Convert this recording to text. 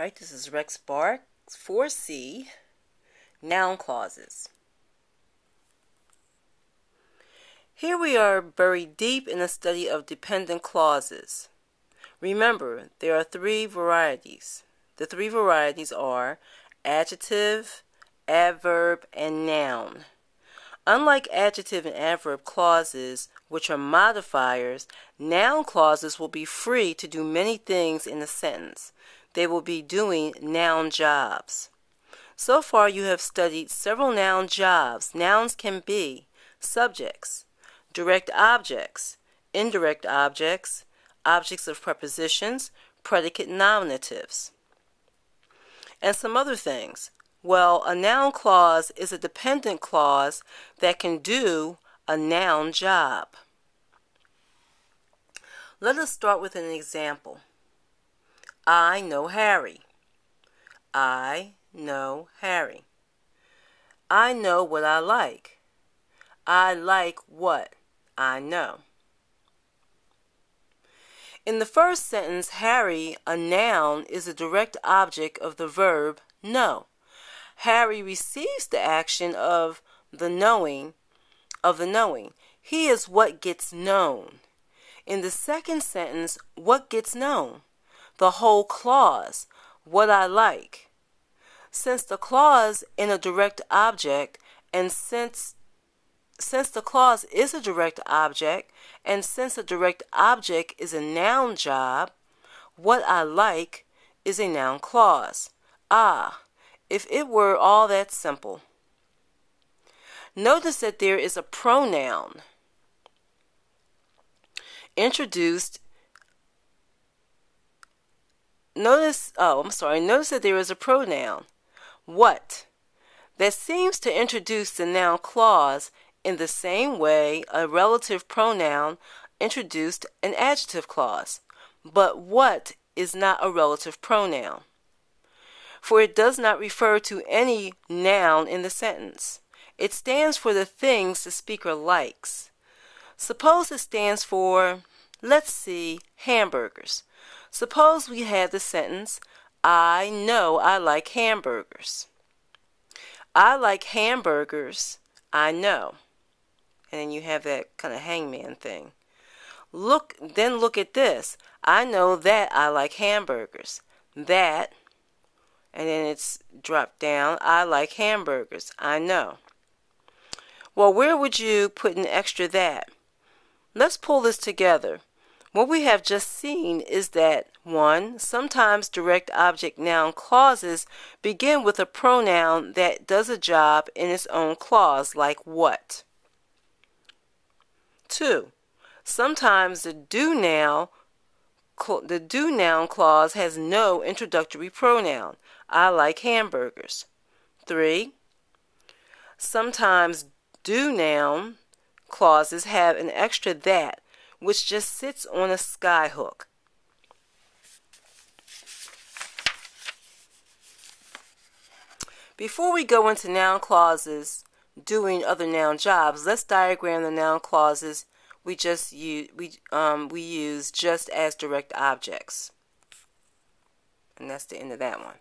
Alright, this is Rex Bark 4C, noun clauses. Here we are buried deep in the study of dependent clauses. Remember, there are three varieties. The three varieties are adjective, adverb, and noun. Unlike adjective and adverb clauses, which are modifiers, noun clauses will be free to do many things in a sentence. They will be doing noun jobs. So far you have studied several noun jobs. Nouns can be subjects, direct objects, indirect objects, objects of prepositions, predicate nominatives, and some other things. Well, a noun clause is a dependent clause that can do a noun job. Let us start with an example. I know Harry. I know Harry. I know what I like. I like what I know. In the first sentence, Harry, a noun, is a direct object of the verb know. Harry receives the action of the knowing. He is what gets known. In the second sentence, what gets known? The whole clause, what I like. Since the clause in a direct object, and since the clause is a direct object, and since a direct object is a noun job, what I like is a noun clause. Ah, if it were all that simple. Notice that there is a pronoun introduced. Notice that there is a pronoun, what, that seems to introduce the noun clause in the same way a relative pronoun introduced an adjective clause. But what is not a relative pronoun, for it does not refer to any noun in the sentence. It stands for the things the speaker likes. Suppose it stands for, let's see, hamburgers. Suppose we have the sentence, I know I like hamburgers. I like hamburgers, I know. And then you have that kind of hangman thing. Look at this. I know that I like hamburgers. That, and then it's dropped down, I like hamburgers, I know. Well, where would you put an extra that? Let's pull this together. What we have just seen is that 1. Sometimes direct object noun clauses begin with a pronoun that does a job in its own clause, like what. 2. Sometimes the do noun clause has no introductory pronoun. I like hamburgers. 3. Sometimes do noun clauses have an extra that, which just sits on a skyhook. Before we go into noun clauses doing other noun jobs, let's diagram the noun clauses we use just as direct objects. And that's the end of that one.